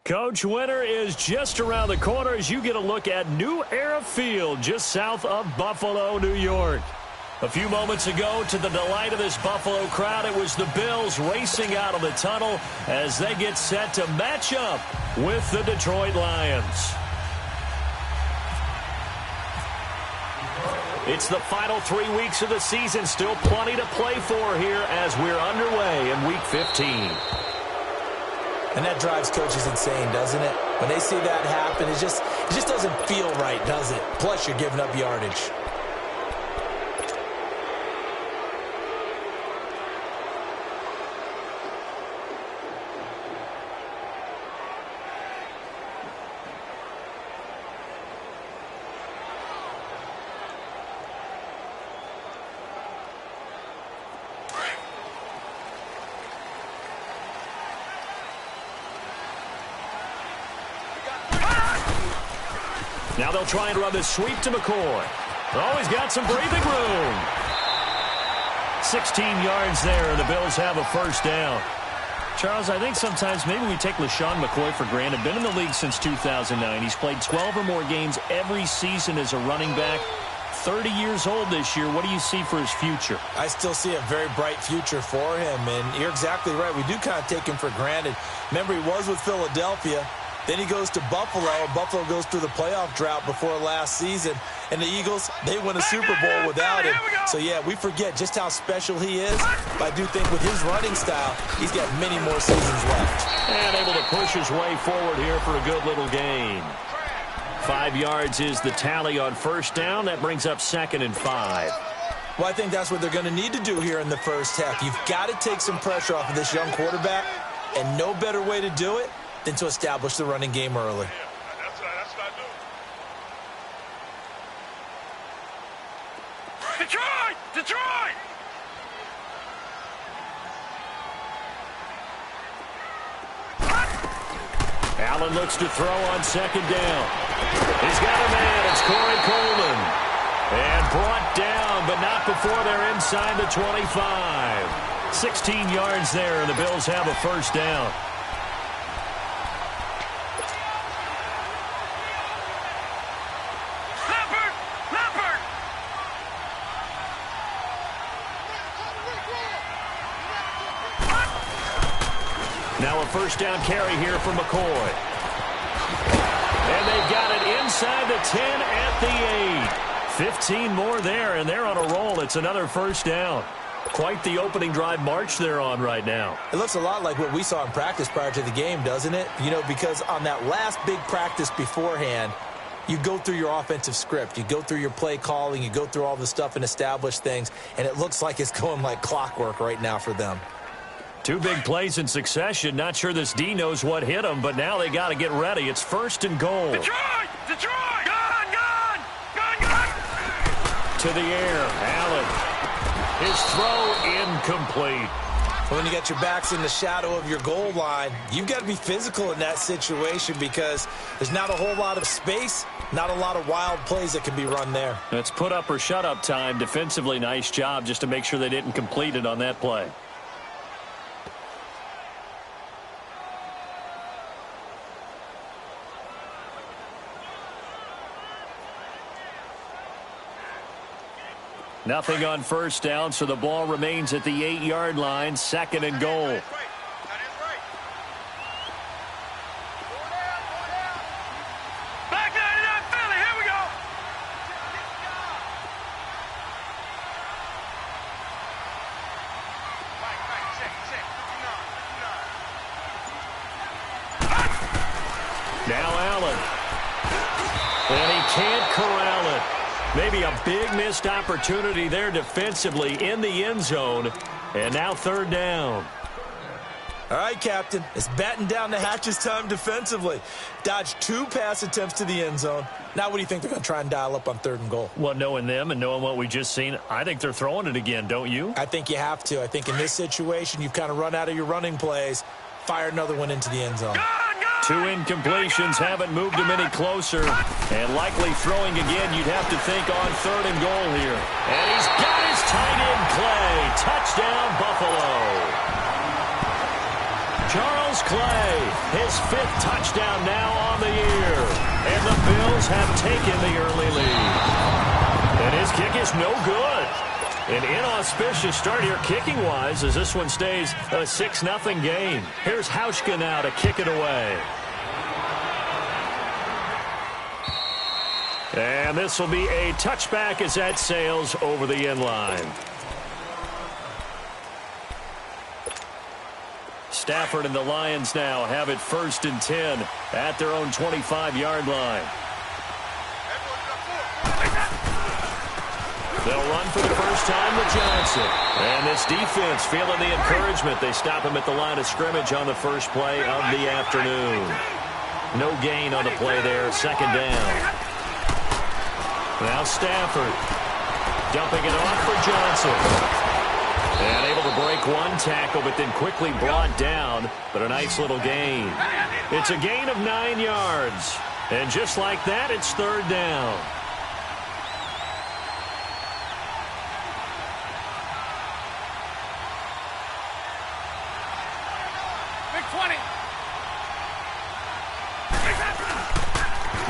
Coach, winter is just around the corner as you get a look at New Era Field just south of Buffalo, New York. A few moments ago, to the delight of this Buffalo crowd, it was the Bills racing out of the tunnel as they get set to match up with the Detroit Lions. It's the final 3 weeks of the season. Still plenty to play for here as we're underway in Week 15. And that drives coaches insane, doesn't it? When they see that happen, it just doesn't feel right, does it? Plus, you're giving up yardage. Now they'll try and run this sweep to McCoy. Oh, he's got some breathing room. 16 yards there, and the Bills have a first down. Charles, I think sometimes maybe we take LaShawn McCoy for granted. Been in the league since 2009. He's played 12 or more games every season as a running back. 30 years old this year. What do you see for his future? I still see a very bright future for him, and you're exactly right. We do kind of take him for granted. Remember, he was with Philadelphia. Then he goes to Buffalo, and Buffalo goes through the playoff drought before last season. And the Eagles, they win a Super Bowl without him. So, yeah, we forget just how special he is. But I do think with his running style, he's got many more seasons left. And able to push his way forward here for a good little gain. 5 yards is the tally on first down. That brings up 2nd and 5. Well, I think that's what they're going to need to do here in the first half. You've got to take some pressure off of this young quarterback. And no better way to do it than to establish the running game early. That's what I do. Detroit! Detroit! Allen looks to throw on 2nd down. He's got a man. It's Corey Coleman. And brought down, but not before they're inside the 25. 16 yards there, and the Bills have a first down. Now a first down carry here for McCoy. And they've got it inside the 10 at the 8. 15 more there, and they're on a roll. It's another first down. Quite the opening drive march they're on right now. It looks a lot like what we saw in practice prior to the game, doesn't it? You know, because on that last big practice beforehand, you go through your offensive script. You go through your play calling. You go through all the stuff and establish things. And it looks like it's going like clockwork right now for them. 2 big plays in succession. Not sure this D knows what hit them, but now they got to get ready. It's 1st and goal. Detroit! Detroit! Gone! Gone! Gone! Gone! To the air. Allen. His throw incomplete. When you got your backs in the shadow of your goal line, you've got to be physical in that situation because there's not a whole lot of space, not a lot of wild plays that can be run there. It's put up or shut up time. Defensively, nice job just to make sure they didn't complete it on that play. Nothing on first down, so the ball remains at the 8-yard line. 2nd and goal. That is right. Back 99 Philly. Here we go. Now Allen. And he can't corral it. Maybe a big missed opportunity there defensively in the end zone. And now 3rd down. All right, Captain. It's batten down the hatches time defensively. Dodged 2 pass attempts to the end zone. Now what do you think they're going to try and dial up on 3rd and goal? Well, knowing them and knowing what we just seen, I think they're throwing it again, don't you? I think you have to. I think in this situation, you've kind of run out of your running plays. Fire another one into the end zone. 2 incompletions haven't moved him any closer. And likely throwing again, you'd have to think on 3rd and goal here. And he's got his tight end play. Touchdown, Buffalo. Charles, Clay, his 5th touchdown now on the year. And the Bills have taken the early lead. And his kick is no good. An inauspicious start here kicking-wise as this one stays a 6-0 game. Here's Hauschka now to kick it away. And this will be a touchback as that sails over the end line. Stafford and the Lions now have it 1st and 10 at their own 25-yard line. They'll run for the first time with Johnson. And this defense feeling the encouragement. They stop him at the line of scrimmage on the first play of the afternoon. No gain on the play there. 2nd down. Now Stafford dumping it off for Johnson. And able to break one tackle, but then quickly brought down. But a nice little gain. It's a gain of 9 yards. And just like that, it's 3rd down. Big 20.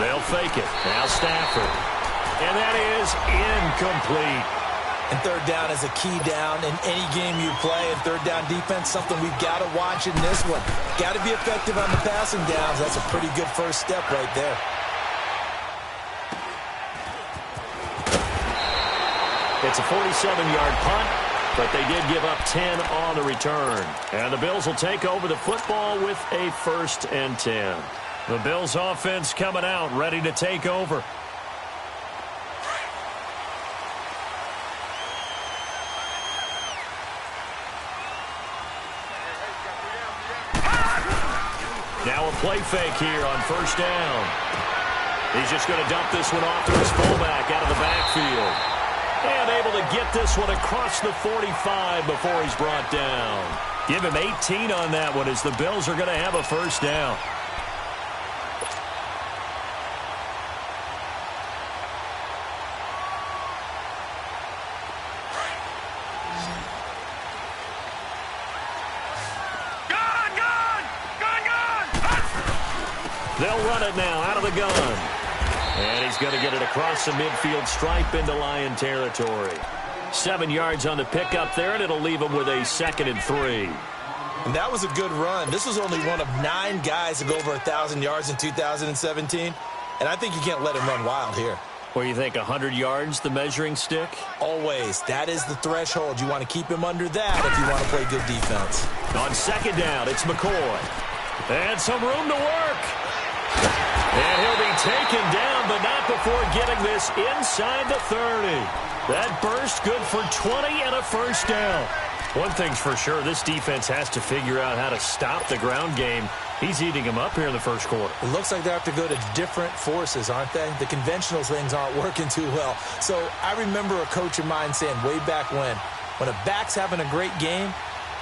They'll fake it. Now Stafford. And that is incomplete. And 3rd down is a key down in any game you play. And 3rd down defense, something we've got to watch in this one. Got to be effective on the passing downs. That's a pretty good first step right there. It's a 47-yard punt, but they did give up 10 on the return. And the Bills will take over the football with a 1st and 10. The Bills offense coming out, ready to take over. Now a play fake here on 1st down. He's just going to dump this one off to his fullback out of the backfield. And able to get this one across the 45 before he's brought down. Give him 18 on that one as the Bills are going to have a 1st down. They'll run it now out of the gun. And he's going to get it across the midfield stripe into Lion territory. 7 yards on the pickup there, and it'll leave him with a 2nd and 3. And that was a good run. This was only one of 9 guys to go over 1,000 yards in 2017. And I think you can't let him run wild here. What do you think, 100 yards, the measuring stick? Always. That is the threshold. You want to keep him under that if you want to play good defense. On 2nd down, it's McCoy. And some room to work. And he'll be taken down, but not before getting this inside the 30. That burst good for 20 and a 1st down. One thing's for sure, this defense has to figure out how to stop the ground game. He's eating them up here in the 1st quarter. It looks like they have to go to different forces, aren't they? The conventional things aren't working too well. So I remember a coach of mine saying way back when a back's having a great game,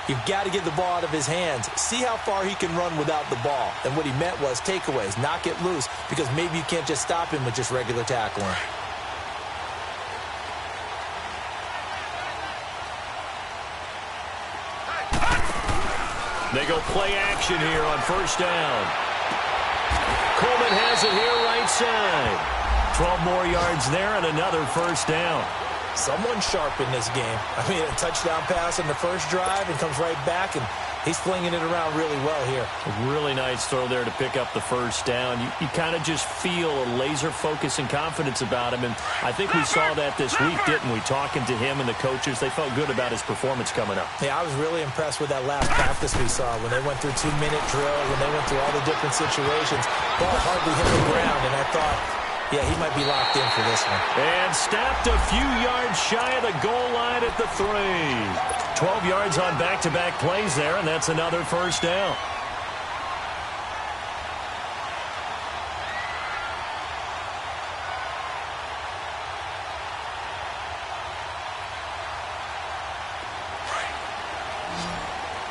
you've got to get the ball out of his hands. See how far he can run without the ball. And what he meant was takeaways, knock it loose, because maybe you can't just stop him with just regular tackling. They go play action here on 1st down. Coleman has it here right side. 12 more yards there and another 1st down. Someone sharp in this game. I mean, a touchdown pass on the first drive and comes right back, and he's flinging it around really well here. A really nice throw there to pick up the 1st down. You kind of just feel a laser focus and confidence about him, and I think we saw that this week, didn't we? Talking to him and the coaches, they felt good about his performance coming up. Yeah, I was really impressed with that last practice we saw when they went through 2-minute drill, when they went through all the different situations. Ball hardly hit the ground, and I thought, yeah, he might be locked in for this one. And stopped a few yards shy of the goal line at the 3. 12 yards on back-to-back plays there, and that's another 1st down.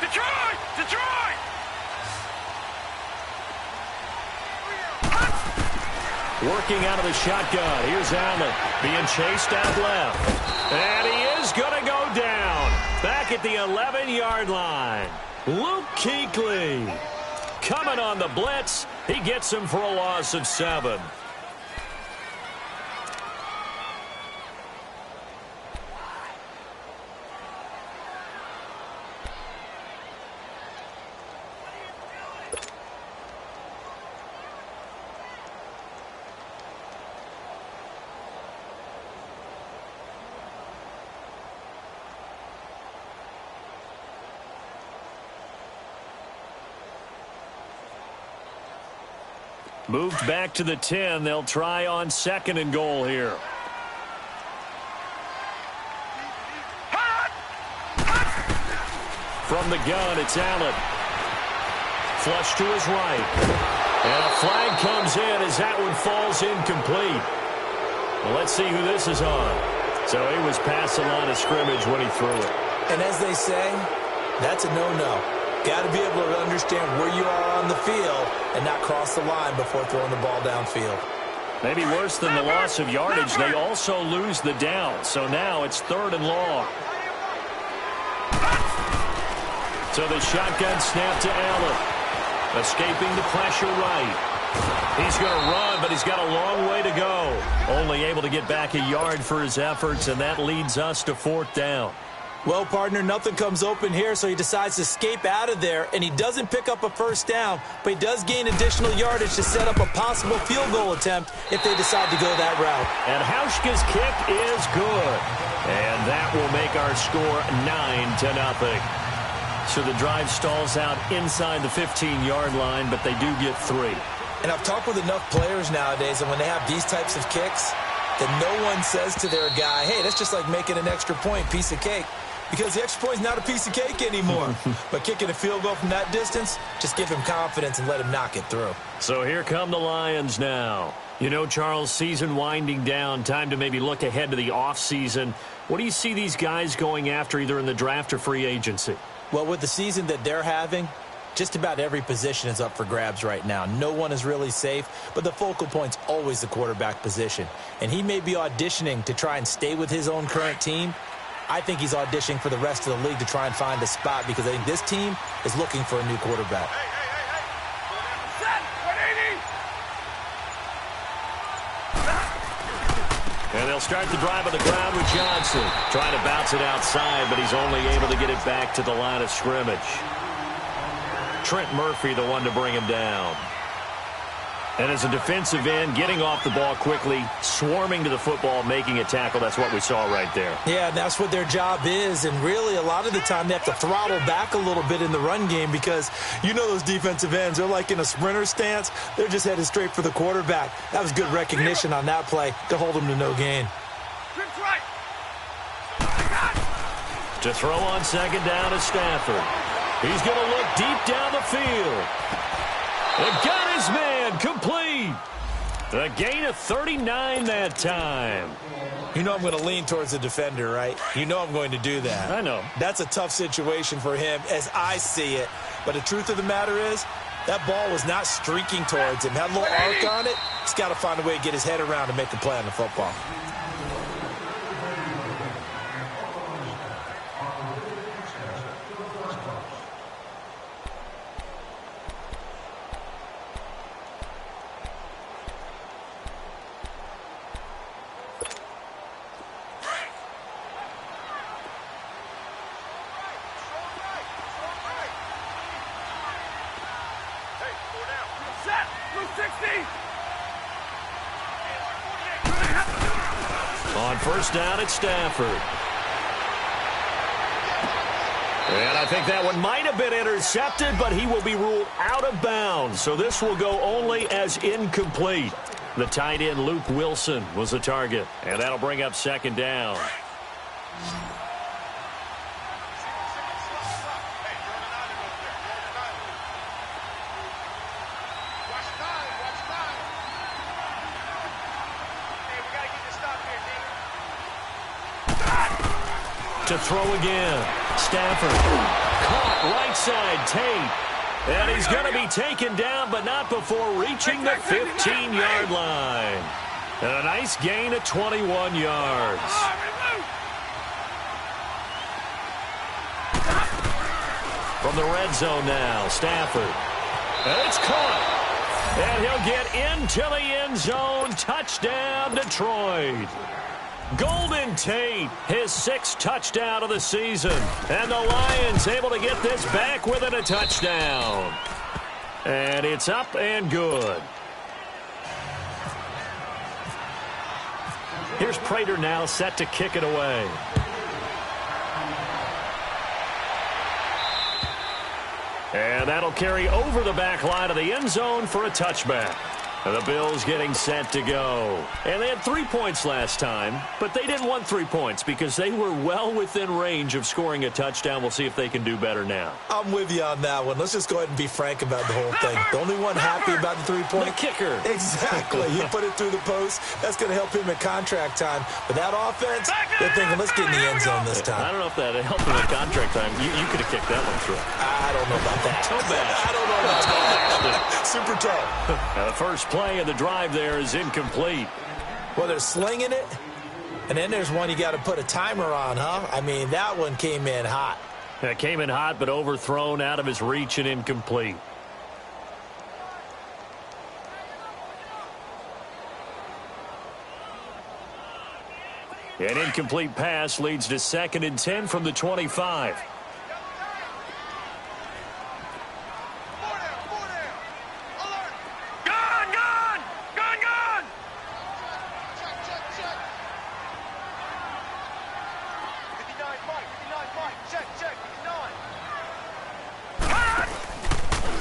Detroit! Detroit! Working out of the shotgun. Here's Allen being chased out left. And he is going to go down. Back at the 11-yard line. Luke Kuechly. coming on the blitz. He gets him for a loss of 7. Moved back to the 10. They'll try on 2nd and goal here. From the gun, it's Allen. Flush to his right. And a flag comes in as that one falls incomplete. Well, let's see who this is on. So he was past the line of scrimmage when he threw it. And as they say, that's a no-no. Got to be able to understand where you are on the field and not cross the line before throwing the ball downfield. Maybe worse than the loss of yardage, they also lose the down. So now it's 3rd and long. So the shotgun snap to Allen. Escaping the pressure right. He's going to run, but he's got a long way to go. Only able to get back a yard for his efforts, and that leads us to 4th down. Well, partner, nothing comes open here, so he decides to escape out of there, and he doesn't pick up a 1st down, but he does gain additional yardage to set up a possible field goal attempt if they decide to go that route. And Hauschka's kick is good, and that will make our score 9-0. So the drive stalls out inside the 15-yard line, but they do get 3. And I've talked with enough players nowadays, and when they have these types of kicks, that no one says to their guy, hey, that's just like making an extra point, piece of cake. Because the extra point is not a piece of cake anymore. But kicking a field goal from that distance, just give him confidence and let him knock it through. So here come the Lions now. You know, Charles, season winding down, time to maybe look ahead to the offseason. What do you see these guys going after either in the draft or free agency? Well, with the season that they're having, just about every position is up for grabs right now. No one is really safe, but the focal point's always the quarterback position. And he may be auditioning to try and stay with his own current team. I think he's auditioning for the rest of the league to try and find a spot because I think this team is looking for a new quarterback. And they'll start the drive on the ground with Johnson. Trying to bounce it outside, but he's only able to get it back to the line of scrimmage. Trent Murphy, the one to bring him down. And as a defensive end, getting off the ball quickly, swarming to the football, making a tackle, that's what we saw right there. Yeah, that's what their job is, and really a lot of the time they have to throttle back a little bit in the run game because you know those defensive ends, they're like in a sprinter stance. They're just headed straight for the quarterback. That was good recognition on that play to hold him to no gain. To throw on 2nd down is Stafford. He's going to look deep down the field. And got his man complete. The gain of 39 that time. You know I'm going to lean towards the defender, right? You know I'm going to do that. I know. That's a tough situation for him as I see it. But the truth of the matter is, that ball was not streaking towards him. Had a little arc on it. He's got to find a way to get his head around and make a play on the football. On 1st down at Stafford. And I think that one might have been intercepted, but he will be ruled out of bounds. So this will go only as incomplete. The tight end, Luke Wilson, was the target. And that'll bring up 2nd down. To throw again. Stafford caught right side Tate. And he's going to be taken down, but not before reaching the 15-yard line. And a nice gain of 21 yards. From the red zone now, Stafford. And it's caught. And he'll get into the end zone. Touchdown, Detroit. Golden Tate, his 6th touchdown of the season. And the Lions able to get this back within a touchdown. And it's up and good. Here's Prater now set to kick it away. And that'll carry over the back line of the end zone for a touchback. And the Bills getting set to go. And they had 3 points last time, but they didn't want 3 points because they were well within range of scoring a touchdown. We'll see if they can do better now. I'm with you on that one. Let's just go ahead and be frank about the whole thing. The only one happy about the 3-point. The kicker. Exactly. He put it through the post. That's going to help him in contract time. But that offense, they're thinking, let's get in the end zone this time. I don't know if that helped him in contract time. You could have kicked that one through. I don't know about that. Toe bash. I don't know about that. Super toe. Now the first play of the drive there is incomplete. Well, they're slinging it, and then there's one you got to put a timer on, huh? I mean, that one came in hot. That came in hot, but overthrown out of his reach and incomplete. An incomplete pass leads to 2nd and 10 from the 25.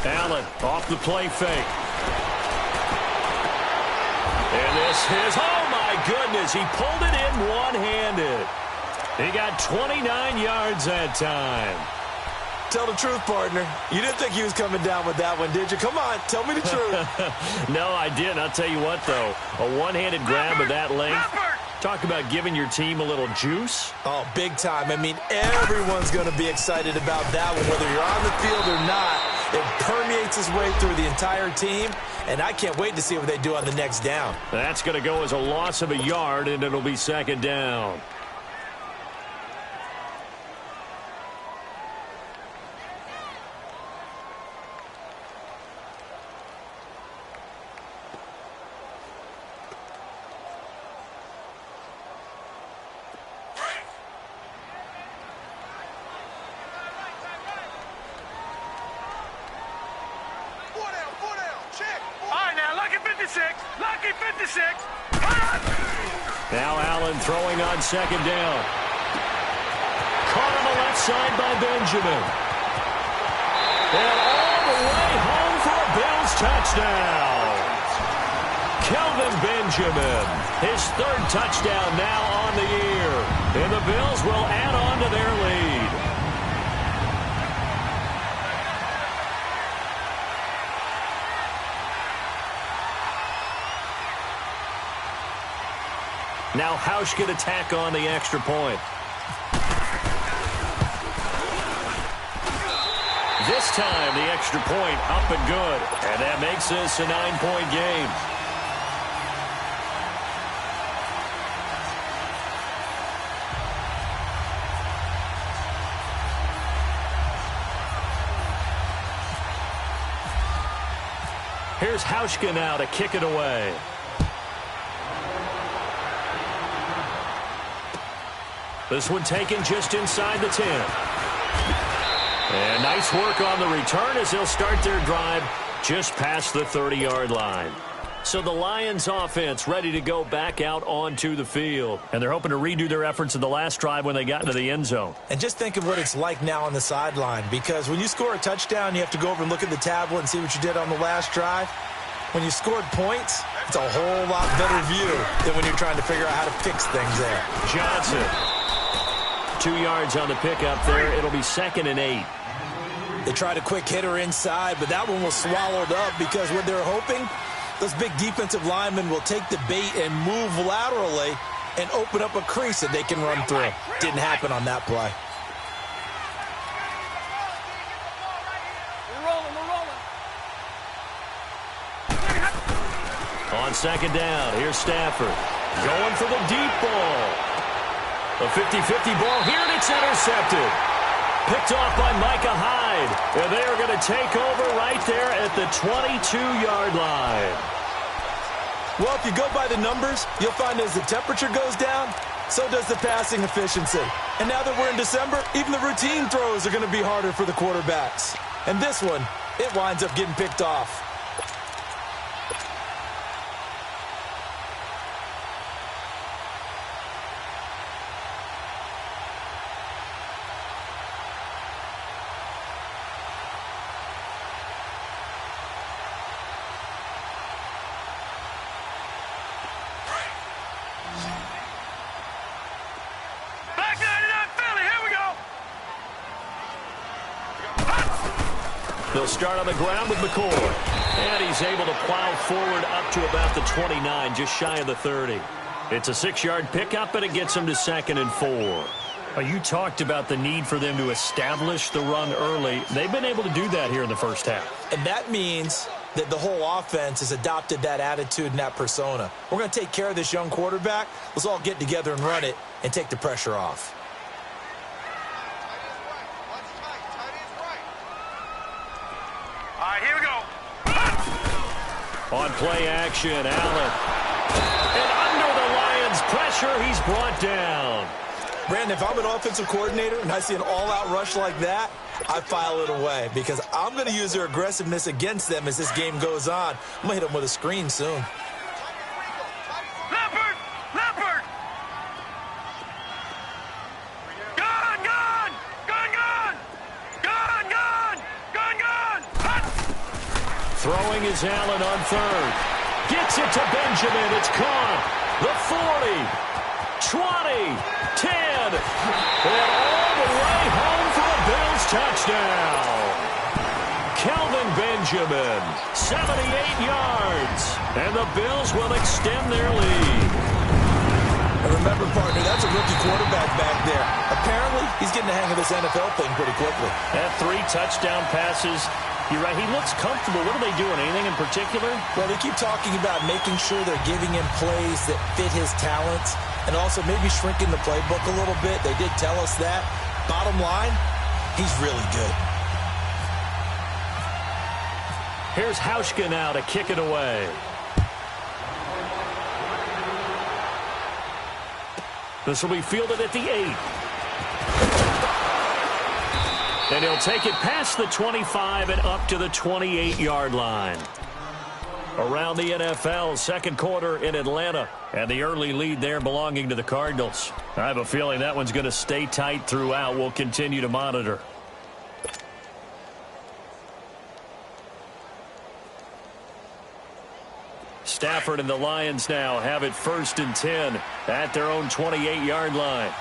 Allen off the play fake. And this is, oh my goodness, he pulled it in one-handed. He got 29 yards that time. Tell the truth, partner. You didn't think he was coming down with that one, did you? Come on, tell me the truth. No, I didn't. I'll tell you what, though. A one-handed grab of that length. Talk about giving your team a little juice. Oh, big time. I mean, everyone's going to be excited about that one, whether you're on the field or not. It permeates its way through the entire team, and I can't wait to see what they do on the next down. That's going to go as a loss of a yard, and it'll be 2nd down. Now Allen throwing on 2nd down. Caught on the left side by Benjamin. And all the way home for a Bills touchdown. Kelvin Benjamin, his 3rd touchdown now on the year. And the Bills will add on to their lead. Now Hausch can attack on the extra point. This time the extra point up and good. And that makes this a 9-point game. Here's Hauschka now to kick it away. This one taken just inside the 10. And nice work on the return as they'll start their drive just past the 30-yard line. So the Lions offense ready to go back out onto the field. And they're hoping to redo their efforts in the last drive when they got into the end zone. And just think of what it's like now on the sideline, because when you score a touchdown, you have to go over and look at the tablet and see what you did on the last drive. When you scored points, it's a whole lot better view than when you're trying to figure out how to fix things there. Johnson. 2 yards on the pickup there. It'll be 2nd and 8. They tried a quick hitter inside, but that one was swallowed up because what they're hoping, those big defensive linemen will take the bait and move laterally and open up a crease that they can run through. Didn't happen on that play. We're rolling. On 2nd down, here's Stafford. Going for the deep ball. A 50-50 ball here, and it's intercepted. picked off by Micah Hyde. And they are going to take over right there at the 22-yard line. Well, if you go by the numbers, you'll find as the temperature goes down, so does the passing efficiency. And now that we're in December, even the routine throws are going to be harder for the quarterbacks. And this one, it winds up getting picked off. They'll start on the ground with McCoy. And he's able to plow forward up to about the 29, just shy of the 30. It's a 6-yard pickup, and it gets him to 2nd and 4. You talked about the need for them to establish the run early. They've been able to do that here in the first half. And that means that the whole offense has adopted that attitude and that persona. We're going to take care of this young quarterback. Let's all get together and run it and take the pressure off. Here we go. On play action, Allen. And under the Lions' pressure, he's brought down. Brandon, if I'm an offensive coordinator and I see an all-out rush like that, I file it away because I'm going to use their aggressiveness against them as this game goes on. I'm going to hit them with a screen soon. Throwing is Allen on 3rd. Gets it to Benjamin. It's caught. The 40, 20, 10. And all the way home for a Bills touchdown. Kelvin Benjamin, 78 yards. And the Bills will extend their lead. And remember, partner, that's a rookie quarterback back there. Apparently, he's getting the hang of this NFL thing pretty quickly. Had 3 touchdown passes. You're right. He looks comfortable. What are they doing? Anything in particular? Well, they keep talking about making sure they're giving him plays that fit his talents and also maybe shrinking the playbook a little bit. They did tell us that. Bottom line, he's really good. Here's Hauschka now to kick it away. This will be fielded at the 8. And he'll take it past the 25 and up to the 28-yard line. Around the NFL, second quarter in Atlanta. And the early lead there belonging to the Cardinals. I have a feeling that one's going to stay tight throughout. We'll continue to monitor. Stafford and the Lions now have it 1st and 10 at their own 28-yard line.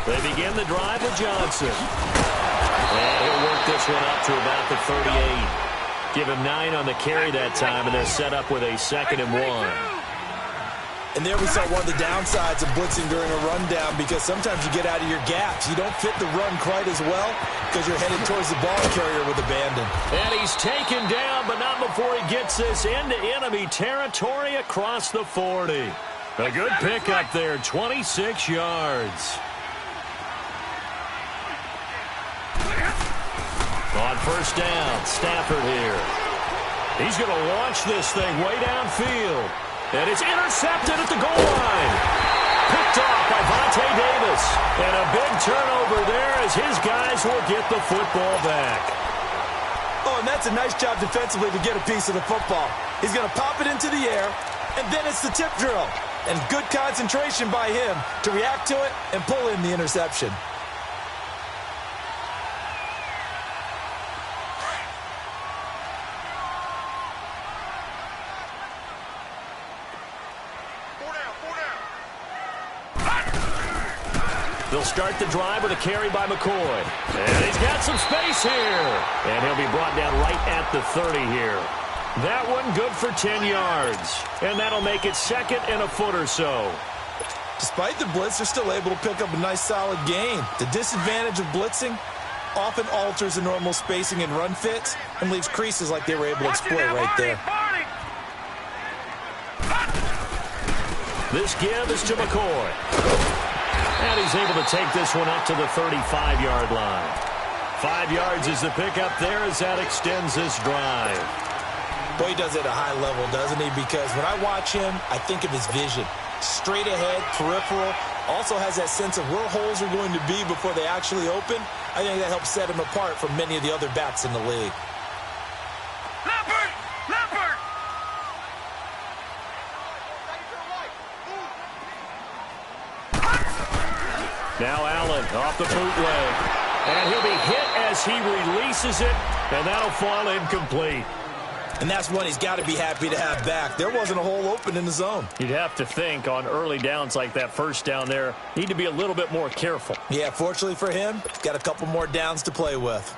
They begin the drive with Johnson. And he'll work this one up to about the 38. Give him 9 on the carry that time, and they're set up with a 2nd and 1. And there we saw one of the downsides of blitzing during a rundown because sometimes you get out of your gaps. You don't fit the run quite as well because you're headed towards the ball carrier with abandon. And he's taken down, but not before he gets this into enemy territory across the 40. A good pickup there, 26 yards. On 1st down, Stafford here. He's going to launch this thing way downfield. And it's intercepted at the goal line. Picked off by Vontae Davis. And a big turnover there as his guys will get the football back. Oh, and that's a nice job defensively to get a piece of the football. He's going to pop it into the air, and then it's the tip drill. And good concentration by him to react to it and pull in the interception. They'll start the drive with a carry by McCoy. And he's got some space here. And he'll be brought down right at the 30 here. That one good for 10 yards. And that'll make it 2nd and a foot or so. Despite the blitz, they're still able to pick up a nice solid gain. The disadvantage of blitzing often alters the normal spacing and run fits and leaves creases like they were able to exploit right there. This give is to McCoy. And he's able to take this one up to the 35-yard line. 5 yards is the pickup there as that extends this drive. Boy, he does it at a high level, doesn't he? Because when I watch him, I think of his vision. Straight ahead, peripheral. Also has that sense of where holes are going to be before they actually open. I think that helps set him apart from many of the other backs in the league. Leopard! Leopard! Now Allen off the bootleg. And he'll be hit as he releases it, and that'll fall incomplete. And that's one he's got to be happy to have back. There wasn't a hole open in the zone. You'd have to think on early downs like that first down there, need to be a little bit more careful. Yeah, fortunately for him, he's got a couple more downs to play with.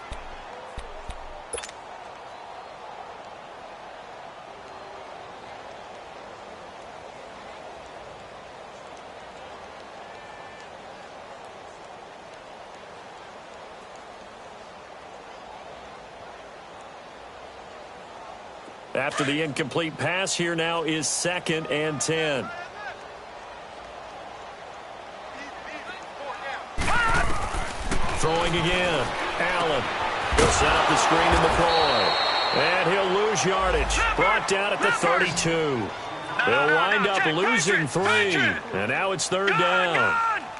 After the incomplete pass, here now is 2nd and 10. Throwing again. Allen will set up the screen in the throw. And he'll lose yardage. Brought down at the 32. They'll wind up losing 3. And now it's 3rd down.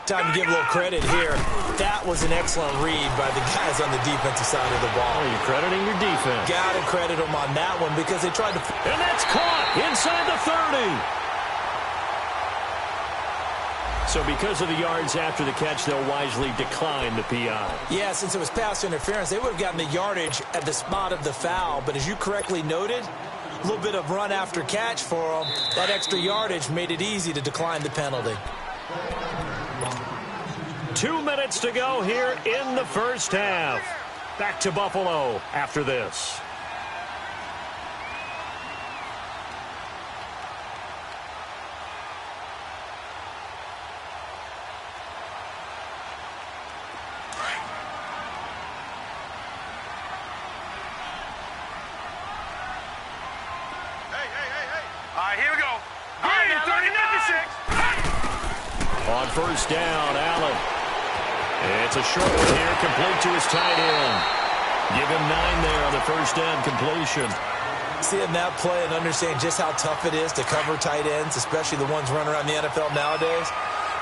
Time to give a little credit here. That was an excellent read by the guys on the defensive side of the ball. Oh, you're crediting your defense. Got to credit them on that one because they tried to... And that's caught inside the 30. So because of the yards after the catch, they'll wisely decline the PI. Yeah, since it was pass interference, they would have gotten the yardage at the spot of the foul. But as you correctly noted, a little bit of run after catch for them. That extra yardage made it easy to decline the penalty. 2 minutes to go here in the first half. Back to Buffalo after this. All right, here we go. Green, 39. On first down, Allen. It's a short one here, complete to his tight end. Give him 9 there on the first down completion. Seeing that play and understand just how tough it is to cover tight ends, especially the ones running around the NFL nowadays,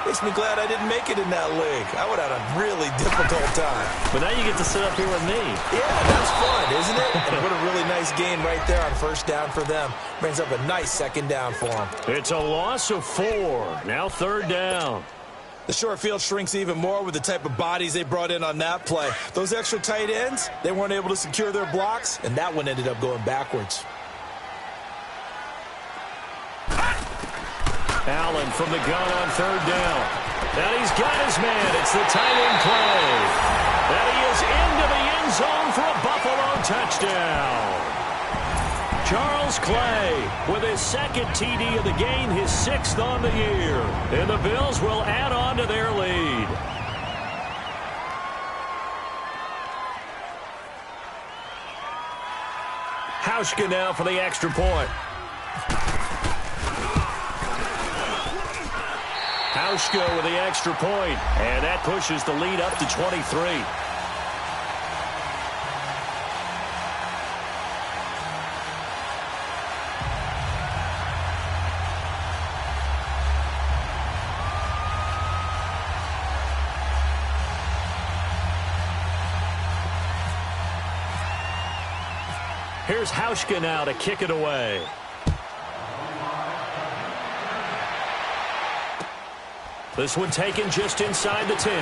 makes me glad I didn't make it in that league. I would have had a really difficult time. But now you get to sit up here with me. Yeah, that's fun, isn't it? And what a really nice game right there on first down for them. Brings up a nice 2nd down for them. It's a loss of 4. Now 3rd down. The short field shrinks even more with the type of bodies they brought in on that play. Those extra tight ends, they weren't able to secure their blocks, and that one ended up going backwards. Allen from the gun on 3rd down. And he's got his man. It's the tight end play. And he is into the end zone for a Buffalo touchdown. Charles Clay with his 2nd TD of the game, his 6th on the year. And the Bills will add on to their lead. Hauschka now for the extra point. Hauschka with the extra point, and that pushes the lead up to 23. Here's Hauschka now to kick it away. This one taken just inside the 10.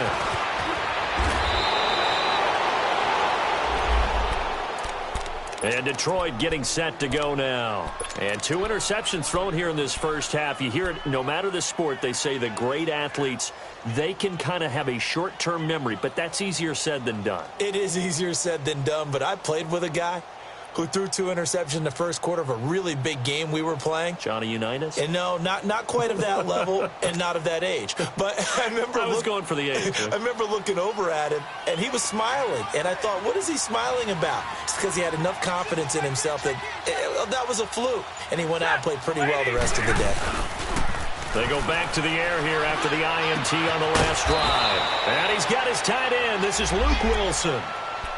And Detroit getting set to go now. And 2 interceptions thrown here in this first half. You hear it, no matter the sport, they say the great athletes, they can kind of have a short-term memory, but that's easier said than done. It is easier said than done, but I played with a guy who threw 2 interceptions in the first quarter of a really big game we were playing. Johnny Unitas? And no, not quite of that level and not of that age. But I remember I was going for the age. I remember looking over at him, and he was smiling. And I thought, what is he smiling about? It's because he had enough confidence in himself that that was a fluke. And he went out and played pretty well the rest of the day. They go back to the air here after the INT on the last drive. And he's got his tight end. This is Luke Wilson.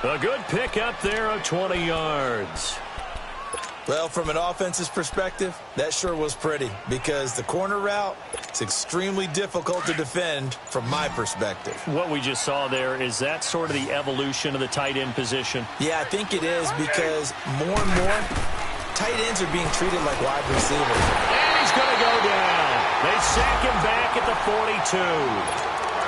A good pickup there of 20 yards. Well, from an offense's perspective, that sure was pretty because the corner route is extremely difficult to defend from my perspective. What we just saw there, is that sort of the evolution of the tight end position? Yeah, I think it is because more and more tight ends are being treated like wide receivers. And he's going to go down. They sack him back at the 42.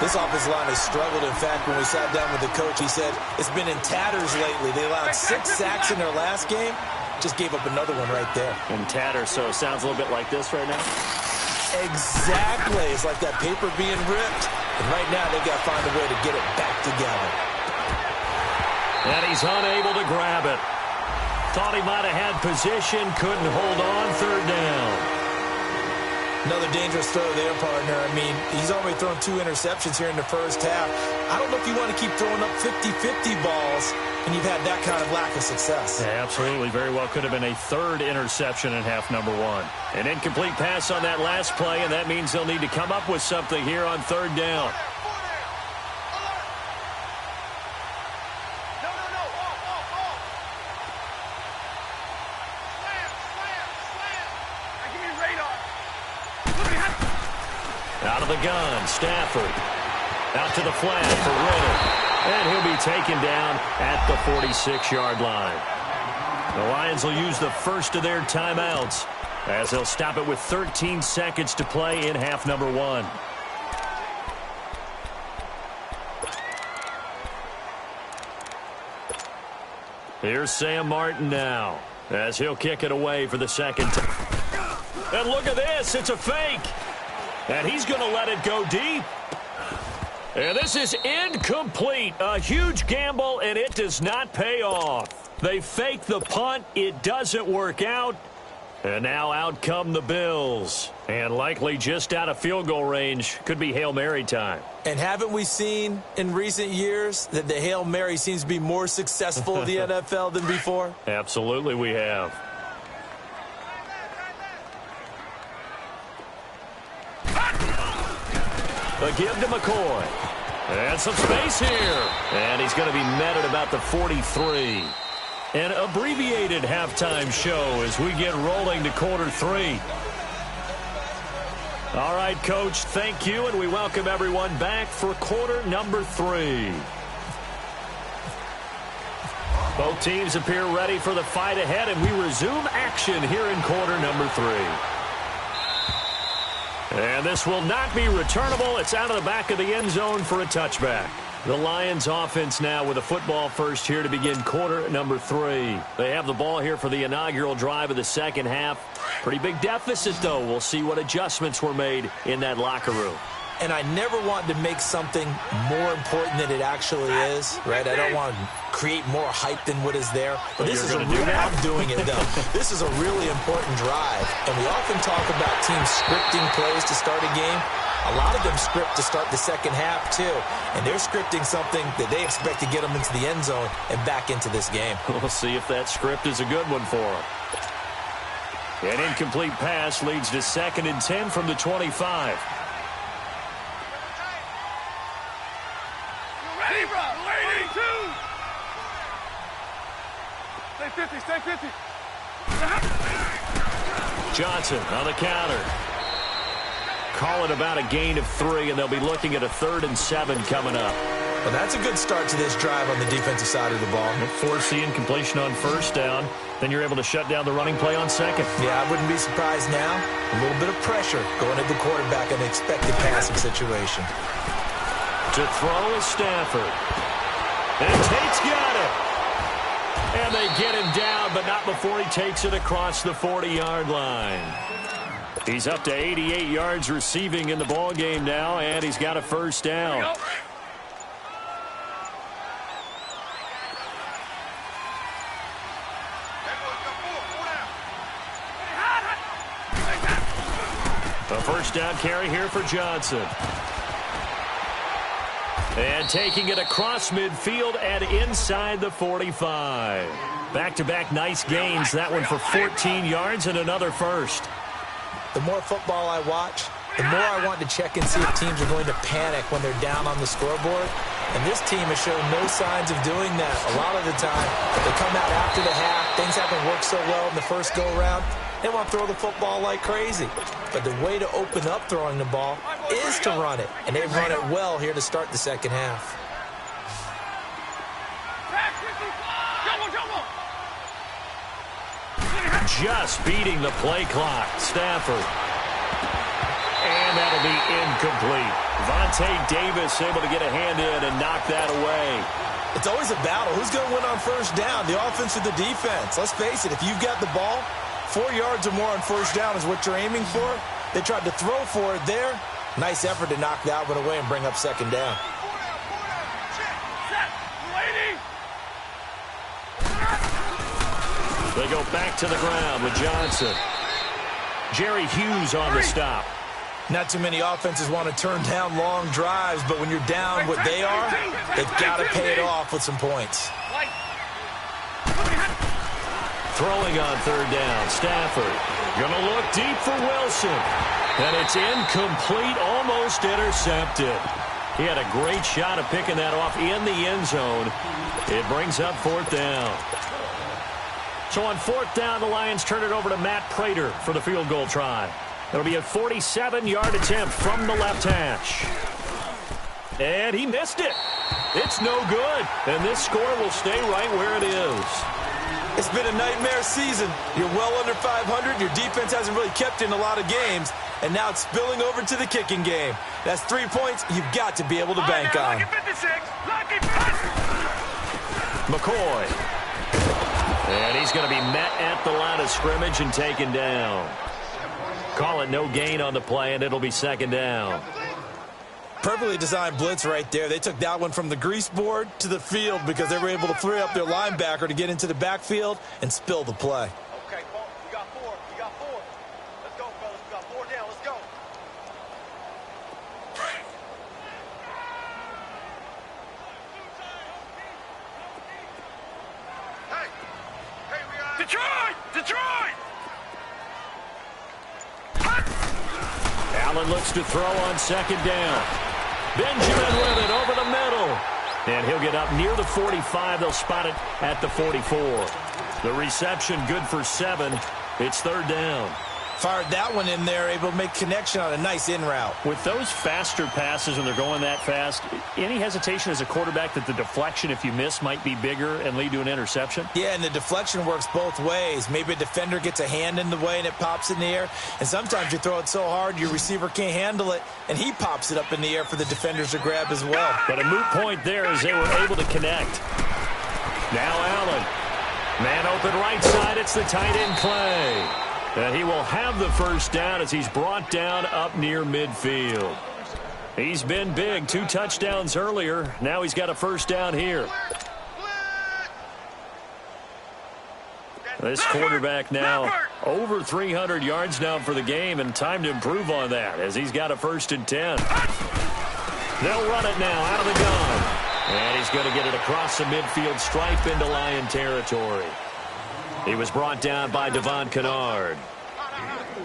This offensive line has struggled. In fact, when we sat down with the coach, he said it's been in tatters lately. They allowed 6 sacks in their last game. Just gave up another one right there. In tatters, so it sounds a little bit like this right now? Exactly. It's like that paper being ripped. And right now, they've got to find a way to get it back together. And he's unable to grab it. Thought he might have had position, couldn't hold on, third down. Another dangerous throw there, partner. I mean, he's already thrown 2 interceptions here in the first half. I don't know if you want to keep throwing up 50-50 balls, and you've had that kind of lack of success. Yeah, absolutely. Very well could have been a 3rd interception in half number 1. An incomplete pass on that last play, and that means they'll need to come up with something here on 3rd down. Out of the gun, Stafford. Out to the flat for Ritter. And he'll be taken down at the 46-yard line. The Lions will use the first of their timeouts as they'll stop it with 13 seconds to play in half number 1. Here's Sam Martin now as he'll kick it away for the second time. And look at this, it's a fake. And he's going to let it go deep. And this is incomplete. A huge gamble, and it does not pay off. They fake the punt. It doesn't work out. And now out come the Bills. And likely just out of field goal range. Could be Hail Mary time. And haven't we seen in recent years that the Hail Mary seems to be more successful in the NFL than before? Absolutely we have. A give to McCoy. And some space here. And he's going to be met at about the 43. An abbreviated halftime show as we get rolling to quarter 3. All right, Coach, thank you, and we welcome everyone back for quarter number 3. Both teams appear ready for the fight ahead, and we resume action here in quarter number 3. And this will not be returnable. It's out of the back of the end zone for a touchback. The Lions offense now with a football first here to begin quarter number 3. They have the ball here for the inaugural drive of the second half. Pretty big deficit, though. We'll see what adjustments were made in that locker room. And I never want to make something more important than it actually is, right? I don't want to create more hype than what is there. But this is I'm doing it, though. This is a really important drive. And we often talk about teams scripting plays to start a game. A lot of them script to start the second half, too. And they're scripting something that they expect to get them into the end zone and back into this game. We'll see if that script is a good one for them. An incomplete pass leads to 2nd and 10 from the 25. Ready, bro. Ready. 2. Stay 50. Johnson on the counter. Call it about a gain of 3, and they'll be looking at a 3rd and 7 coming up. Well, that's a good start to this drive on the defensive side of the ball. Force the incompletion on first down. Then you're able to shut down the running play on second. Yeah, I wouldn't be surprised now. A little bit of pressure going at the quarterback in an expected passing situation. To throw is Stafford. And Tate's got it. And they get him down, but not before he takes it across the 40-yard line. He's up to 88 yards receiving in the ball game now, and he's got a first down. A first down carry here for Johnson. And taking it across midfield and inside the 45. Back-to-back nice gains. That one for 14 yards and another first. The more football I watch, the more I want to check and see if teams are going to panic when they're down on the scoreboard. And this team has shown no signs of doing that. A lot of the time, they come out after the half. Things haven't worked so well in the first go-around. They want to throw the football like crazy. But the way to open up throwing the ball is to run it. And they've run it well here to start the second half. Just beating the play clock. Stafford. And that'll be incomplete. Vontae Davis able to get a hand in and knock that away. It's always a battle. Who's going to win on first down, the offense or the defense? Let's face it, if you've got the ball, 4 yards or more on first down is what you're aiming for. They tried to throw for it there. Nice effort to knock that one away and bring up second down. They go back to the ground with Johnson. Jerry Hughes on the stop. Not too many offenses want to turn down long drives, but when you're down what they are, they've got to pay it off with some points. Throwing on third down, Stafford. Going to look deep for Wilson. And it's incomplete, almost intercepted. He had a great shot of picking that off in the end zone. It brings up fourth down. So on fourth down, the Lions turn it over to Matt Prater for the field goal try. It'll be a 47-yard attempt from the left hash. And he missed it. It's no good. And this score will stay right where it is. It's been a nightmare season. You're well under 500. Your defense hasn't really kept in a lot of games. And now it's spilling over to the kicking game. That's 3 points you've got to be able to bank on. McCoy. And he's going to be met at the line of scrimmage and taken down. Call it no gain on the play, and it'll be second down. Perfectly designed blitz right there. They took that one from the grease board to the field because they were able to free up their linebacker to get into the backfield and spill the play. Okay, Paul, you got four. You got four. Let's go, fellas. We got four down. Let's go. Hey, we got Detroit! Allen looks to throw on second down. Benjamin with it over the middle. And he'll get up near the 45. They'll spot it at the 44. The reception good for 7. It's third down. Fired that one in there, able to make connection on a nice in route. With those faster passes and they're going that fast, any hesitation as a quarterback that the deflection, if you miss, might be bigger and lead to an interception? Yeah, and the deflection works both ways. Maybe a defender gets a hand in the way and it pops in the air. And sometimes you throw it so hard your receiver can't handle it, and he pops it up in the air for the defenders to grab as well. But a moot point there as they were able to connect. Now Allen. Man open right side. It's the tight end Clay. And he will have the first down as he's brought down up near midfield. He's been big. 2 touchdowns earlier. Now he's got a first down here. This quarterback now over 300 yards now for the game, and time to improve on that as he's got a 1st and 10. They'll run it now out of the gun. And he's going to get it across the midfield stripe into Lion territory. He was brought down by Devon Kennard.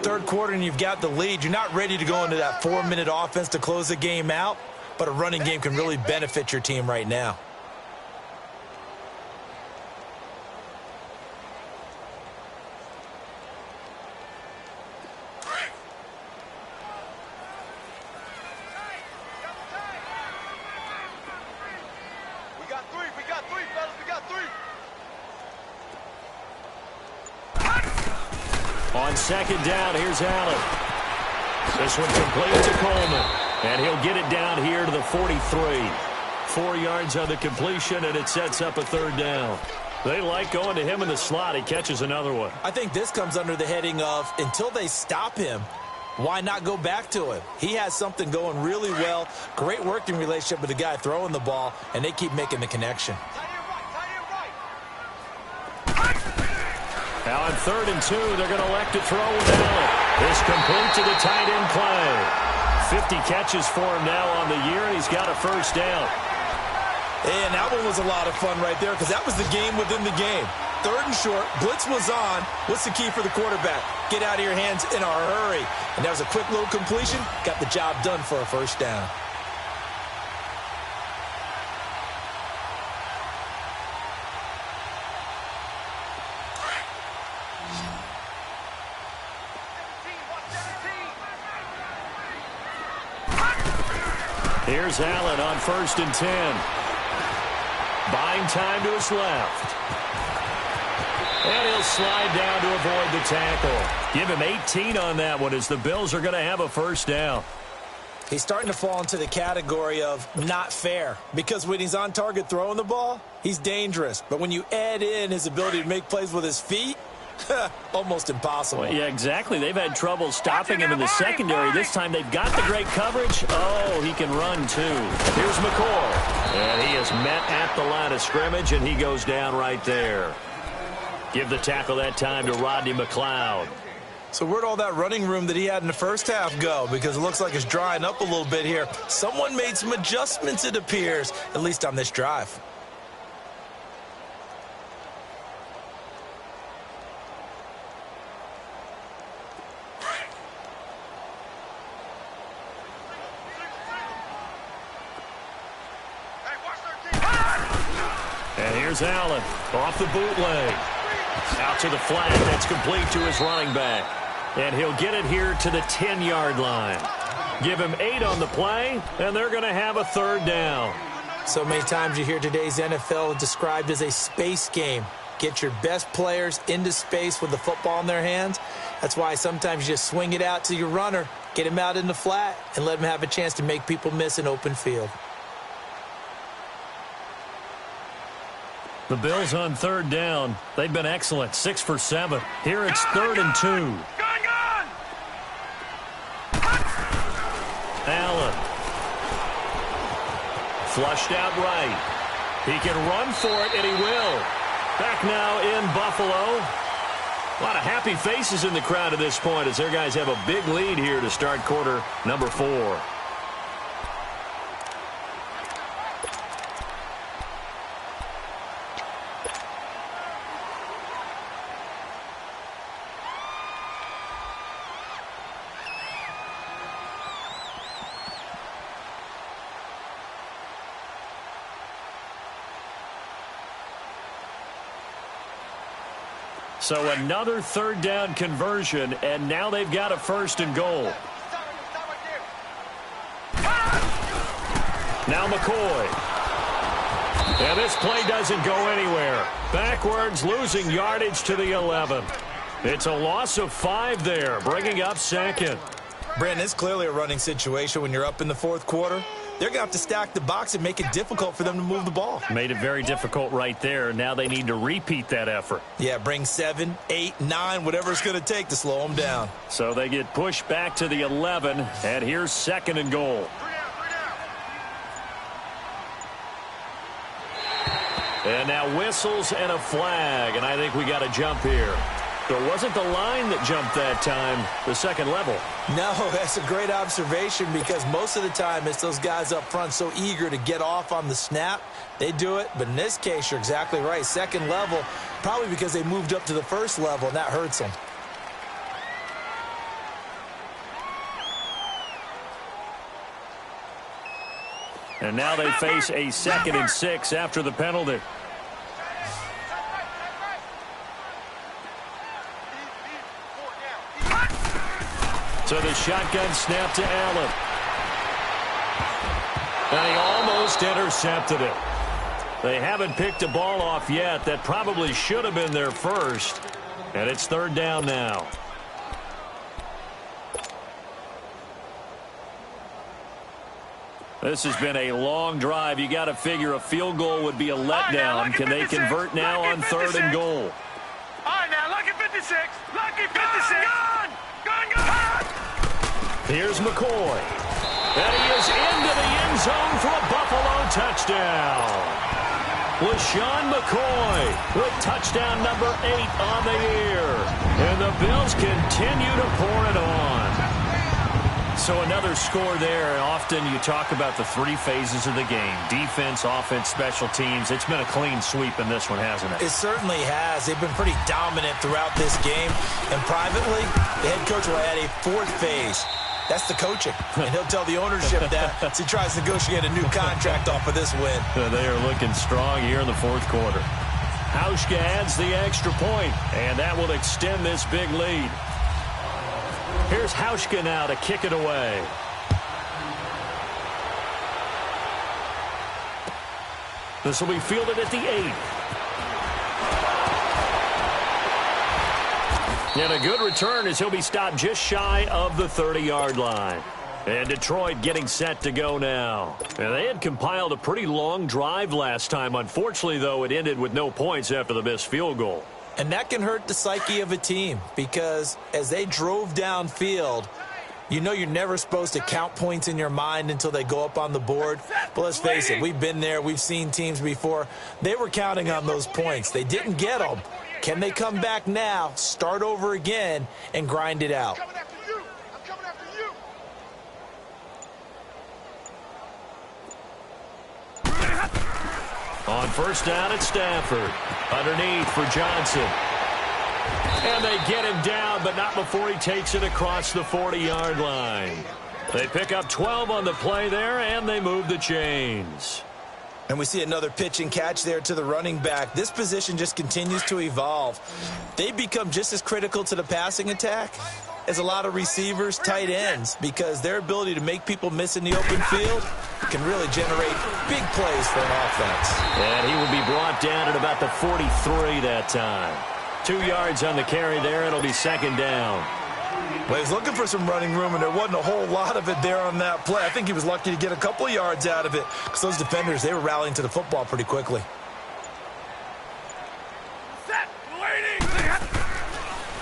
Third quarter and you've got the lead. You're not ready to go into that 4-minute offense to close the game out, but a running game can really benefit your team right now. We got three, fellas. We got 3. On second down, here's Allen. This one complete to Coleman. And he'll get it down here to the 43. 4 yards on the completion, and it sets up a third down. They like going to him in the slot. He catches another one. I think this comes under the heading of until they stop him, why not go back to him? He has something going really well. Great working relationship with the guy throwing the ball, and they keep making the connection. Now on 3rd and 2, they're going to elect to throw with Allen. This complete to the tight end Clay. 50 catches for him now on the year, and he's got a first down. And that one was a lot of fun right there because that was the game within the game. 3rd and short. Blitz was on. What's the key for the quarterback? Get out of your hands in a hurry. And that was a quick little completion. Got the job done for a 1st down. Here's Allen on 1st and 10. Buying time to his left. And he'll slide down to avoid the tackle. Give him 18 on that one as the Bills are going to have a 1st down. He's starting to fall into the category of not fair because when he's on target throwing the ball, he's dangerous. But when you add in his ability to make plays with his feet, almost impossible. Well, yeah, exactly. They've had trouble stopping him in the secondary. This time they've got the great coverage. Oh, he can run, too. Here's McCoy. And he is met at the line of scrimmage, and he goes down right there. Give the tackle that time to Rodney McLeod. So where'd all that running room that he had in the 1st half go? Because it looks like it's drying up a little bit here. Someone made some adjustments, it appears, at least on this drive. And here's Allen off the bootleg. Out to the flat. That's complete to his running back. And he'll get it here to the 10-yard line. Give him 8 on the play, and they're going to have a 3rd down. So many times you hear today's NFL described as a space game. Get your best players into space with the football in their hands. That's why sometimes you just swing it out to your runner, get him out in the flat, and let him have a chance to make people miss an open field. The Bills on 3rd down. They've been excellent. 6 for 7. Here it's 3rd and 2. Allen. Flushed out right. He can run for it, and he will. Back now in Buffalo. A lot of happy faces in the crowd at this point as their guys have a big lead here to start quarter number 4. So another 3rd down conversion, and now they've got a 1st and goal. Now McCoy. And this play doesn't go anywhere. Backwards, losing yardage to the 11. It's a loss of 5 there, bringing up 2nd. Brandon, it's clearly a running situation when you're up in the 4th quarter. They're going to have to stack the box and make it difficult for them to move the ball. Made it very difficult right there. Now they need to repeat that effort. Yeah, bring 7, 8, 9, whatever it's going to take to slow them down. So they get pushed back to the 11, and here's 2nd and goal. And now whistles and a flag, and I think we got a jump here. So it wasn't the line that jumped that time, the 2nd level. No, that's a great observation because most of the time it's those guys up front so eager to get off on the snap. They do it, but in this case, you're exactly right. 2nd level, probably because they moved up to the 1st level, and that hurts them. And now they face a 2nd and 6 after the penalty. So the shotgun snap to Allen. And he almost intercepted it. They haven't picked a ball off yet. That probably should have been their first. And it's 3rd down now. This has been a long drive. You got to figure a field goal would be a letdown. Can they convert now on 3rd and goal? All right, now, lucky 56. Lucky 56. Gone. Here's McCoy. And he is into the end zone for a Buffalo touchdown. LaShawn McCoy with touchdown number 8 on the year. And the Bills continue to pour it on. So another score there. Often you talk about the three phases of the game: defense, offense, special teams. It's been a clean sweep in this one, hasn't it? It certainly has. They've been pretty dominant throughout this game. And privately, the head coach will add a fourth phase. That's the coaching. And he'll tell the ownership that as he tries to negotiate a new contract off of this win. They are looking strong here in the fourth quarter. Hauschka adds the extra point, and that will extend this big lead. Here's Hauschka now to kick it away. This will be fielded at the 8. And a good return as he'll be stopped just shy of the 30-yard line. And Detroit getting set to go now. And they had compiled a pretty long drive last time. Unfortunately, though, it ended with no points after the missed field goal. And that can hurt the psyche of a team because as they drove downfield, you know you're never supposed to count points in your mind until they go up on the board. But let's face it, we've been there. We've seen teams before. They were counting on those points. They didn't get them. Can they come back now, start over again, and grind it out? I'm coming after you. I'm coming after you. On first down at Stafford. Underneath for Johnson. And they get him down, but not before he takes it across the 40-yard line. They pick up 12 on the play there, and they move the chains. And we see another pitch and catch there to the running back. This position just continues to evolve. They become just as critical to the passing attack as a lot of receivers, tight ends, because their ability to make people miss in the open field can really generate big plays for an offense. And he will be brought down at about the 43 that time. 2 yards on the carry there. It'll be second down. Well, he was looking for some running room, and there wasn't a whole lot of it there on that play. I think he was lucky to get a couple of yards out of it because those defenders, they were rallying to the football pretty quickly. Set. Waiting.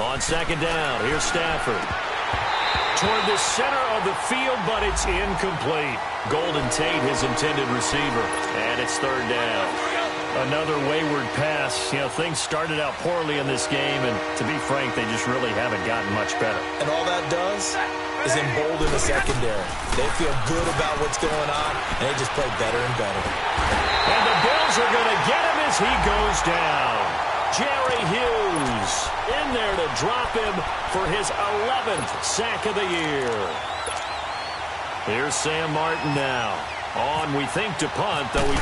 On second down, here's Stafford. Toward the center of the field, but it's incomplete. Golden Tate, his intended receiver, and it's third down. Another wayward pass. You know, things started out poorly in this game, and to be frank, they just really haven't gotten much better. And all that does is embolden the secondary. They feel good about what's going on, and they just play better and better. And the Bills are going to get him as he goes down. Jerry Hughes in there to drop him for his 11th sack of the year. Here's Sam Martin now. On, we think, to punt, though we...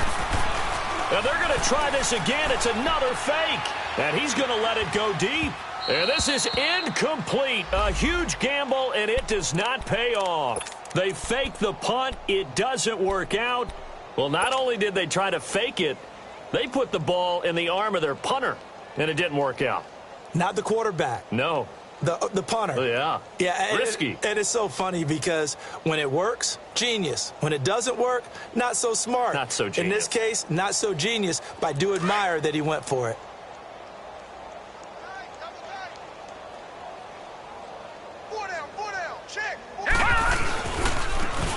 And they're going to try this again. It's another fake. And he's going to let it go deep. And this is incomplete. A huge gamble, and it does not pay off. They fake the punt. It doesn't work out. Well, not only did they try to fake it, they put the ball in the arm of their punter, and it didn't work out. Not the quarterback. No. The punter. Yeah. Yeah. Risky. And it's so funny because when it works, genius. When it doesn't work, not so smart. Not so genius. In this case, not so genius, but I do admire that he went for it. Four down. Check.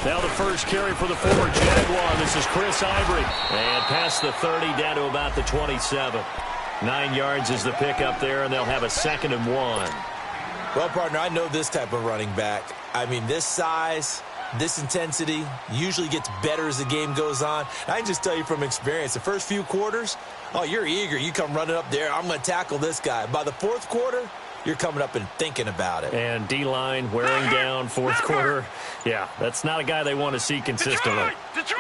Now the first carry for the former Jaguar. This is Chris Ivory. And past the 30 down to about the 27. 9 yards is the pickup there, and they'll have a 2nd and 1. Well, partner, I know this type of running back. I mean, this size, this intensity usually gets better as the game goes on. I can just tell you from experience, the first few quarters, oh, you're eager. You come running up there, I'm going to tackle this guy. By the fourth quarter, you're coming up and thinking about it. And D-line wearing down fourth quarter. Yeah, that's not a guy they want to see consistently. Detroit!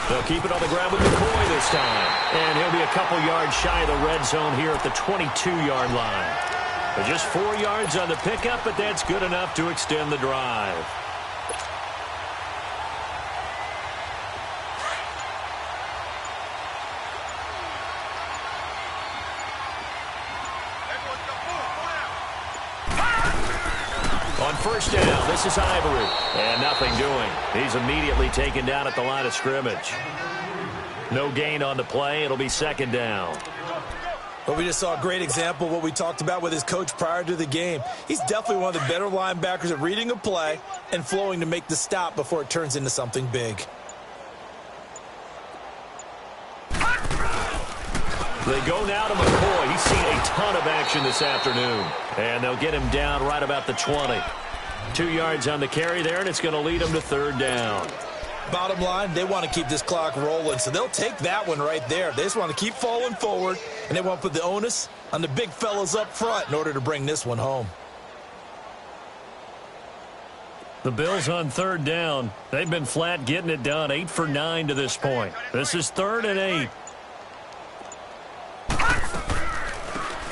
They'll keep it on the ground with McCoy this time. And he'll be a couple yards shy of the red zone here at the 22-yard line. But just 4 yards on the pickup, but that's good enough to extend the drive. On first down, this is Ivory. And nothing doing. He's immediately taken down at the line of scrimmage. No gain on the play. It'll be 2nd down. Well, we just saw a great example of what we talked about with his coach prior to the game. He's definitely one of the better linebackers at reading a play and flowing to make the stop before it turns into something big. They go now to McCoy. He he's seen a ton of action this afternoon. And they'll get him down right about the 20. 2 yards on the carry there, and it's going to lead him to third down. Bottom line, they want to keep this clock rolling, so they'll take that one right there. They just want to keep falling forward, and they want to put the onus on the big fellas up front in order to bring this one home. The Bills on third down. They've been flat getting it done, 8 for 9 to this point. This is 3rd and 8.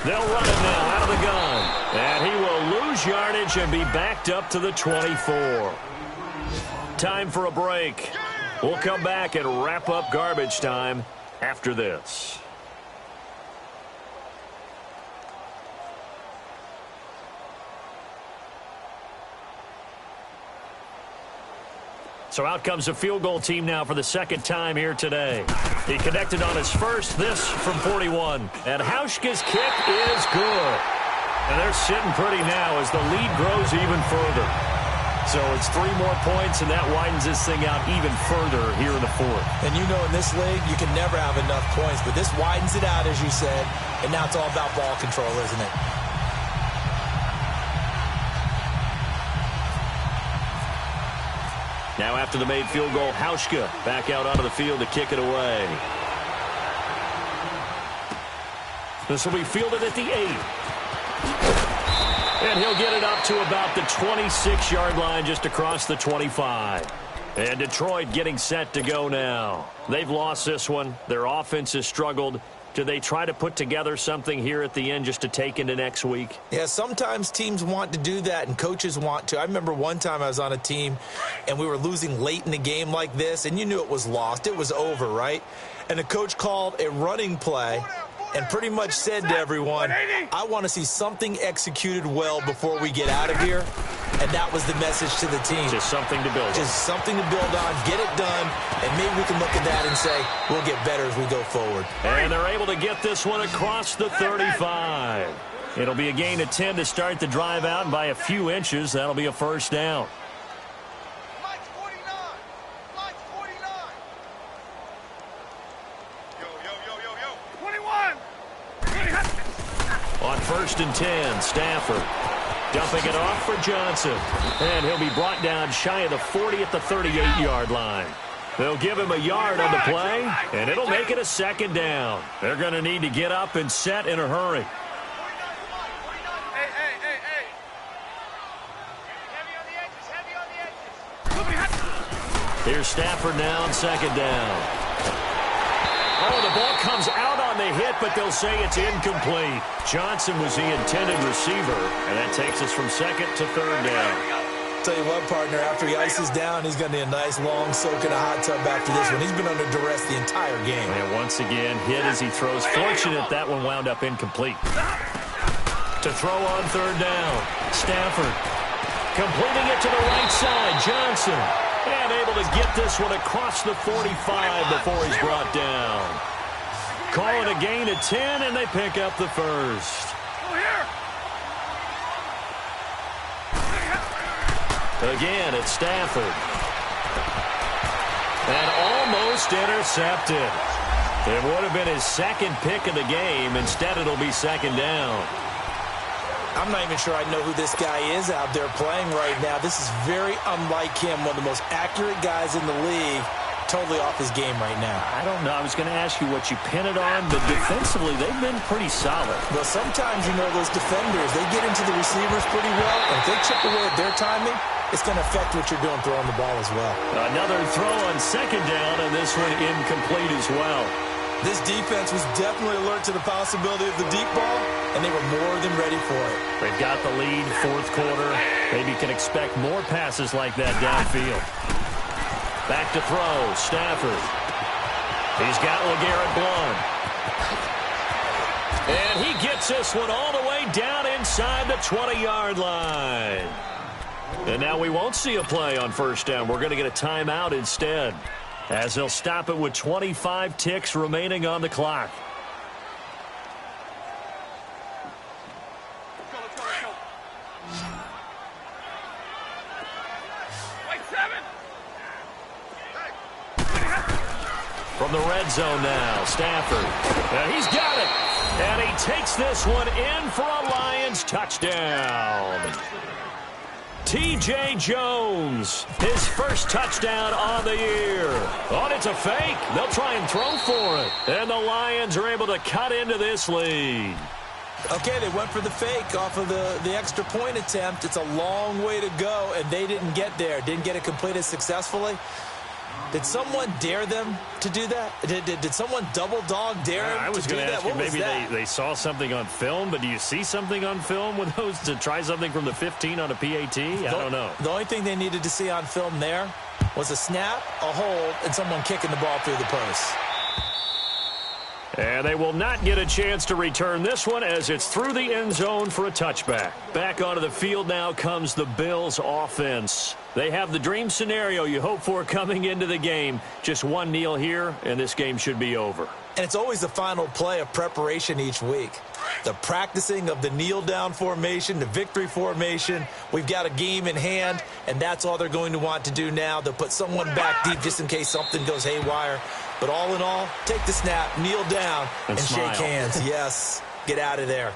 They'll run it now out of the gun. And he will lose yardage and be backed up to the 24. Time for a break. We'll come back and wrap up garbage time after this. So out comes the field goal team now for the second time here today. He connected on his first, this from 41. And Hauschka's kick is good. And they're sitting pretty now as the lead grows even further. So it's 3 more points, and that widens this thing out even further here in the 4th. And you know in this league, you can never have enough points, but this widens it out, as you said, and now it's all about ball control, isn't it? Now after the made field goal, Hauschka back out onto the field to kick it away. This will be fielded at the 8. And he'll get it up to about the 26-yard line just across the 25. And Detroit getting set to go now. They've lost this one. Their offense has struggled. Do they try to put together something here at the end just to take into next week? Yeah, sometimes teams want to do that and coaches want to. I remember one time I was on a team and we were losing late in the game like this, and you knew it was lost. It was over, right? And the coach called a running play and pretty much said to everyone, I want to see something executed well before we get out of here. And that was the message to the team. Just something to build on. Just something to build on, get it done, and maybe we can look at that and say, we'll get better as we go forward. And they're able to get this one across the 35. It'll be a gain of 10 to start the drive out, and by a few inches, that'll be a first down. Mike's 49. Mike's 49. Yo, yo, yo, yo, yo. 21. On 1st and 10, Stafford dumping it off for Johnson. And he'll be brought down shy of the 40 at the 38-yard line. They'll give him a yard on the play, and it'll make it a second down. They're going to need to get up and set in a hurry. Hey, hey, hey, hey. Heavy on the edges, heavy on the edges. Here's Stafford now on second down. Oh, the ball comes out on the hit, but they'll say it's incomplete. Johnson was the intended receiver, and that takes us from second to third down. Tell you what, partner, after he ices down, he's going to need a nice long soak in a hot tub after this one. He's been under duress the entire game. And once again, hit as he throws. Fortunate that one wound up incomplete. To throw on third down, Stafford completing it to the right side. Johnson. And able to get this one across the 45 before he's brought down. Call it a gain of 10, and they pick up the first. Again, it's Stafford. And almost intercepted. It would have been his second pick of the game. Instead, it'll be second down. I'm not even sure I know who this guy is out there playing right now. This is very unlike him, one of the most accurate guys in the league. Totally off his game right now. I don't know. I was going to ask you what you pin it on, but defensively, they've been pretty solid. Well, sometimes, you know, those defenders, they get into the receivers pretty well, and if they chip away at their timing, it's going to affect what you're doing throwing the ball as well. Another throw on second down, and this one incomplete as well. This defense was definitely alert to the possibility of the deep ball, and they were more than ready for it. They've got the lead, fourth quarter. Maybe can expect more passes like that downfield. Back to throw, Stafford. He's got LeGarrette Blount. And he gets this one all the way down inside the 20-yard line. And now we won't see a play on first down. We're going to get a timeout instead, as they'll stop it with 25 ticks remaining on the clock. Let's go. Wait, 7. From the red zone now, Stafford. And he's got it. And he takes this one in for a Lions touchdown. T.J. Jones, his first touchdown on the year. Oh, it's a fake. They'll try and throw for it. And the Lions are able to cut into this lead. Okay, they went for the fake off of the extra point attempt. It's a long way to go, and they didn't get there. Didn't get it completed successfully. Did someone dare them to do that? Did someone double dog dare them I was to do going to that? ask you, What maybe they saw something on film, but do you see something on film with those to try something from the 15 on a PAT? I don't know. The only thing they needed to see on film there was a snap, a hold, and someone kicking the ball through the post. And they will not get a chance to return this one as it's through the end zone for a touchback. Back onto the field now comes the Bills offense. They have the dream scenario you hope for coming into the game. Just one kneel here, and this game should be over. And it's always the final play of preparation each week. The practicing of the kneel-down formation, the victory formation. We've got a game in hand, and that's all they're going to want to do now. They'll put someone back deep just in case something goes haywire. But all in all, take the snap, kneel down, and smile. shake hands. Yes, get out of there.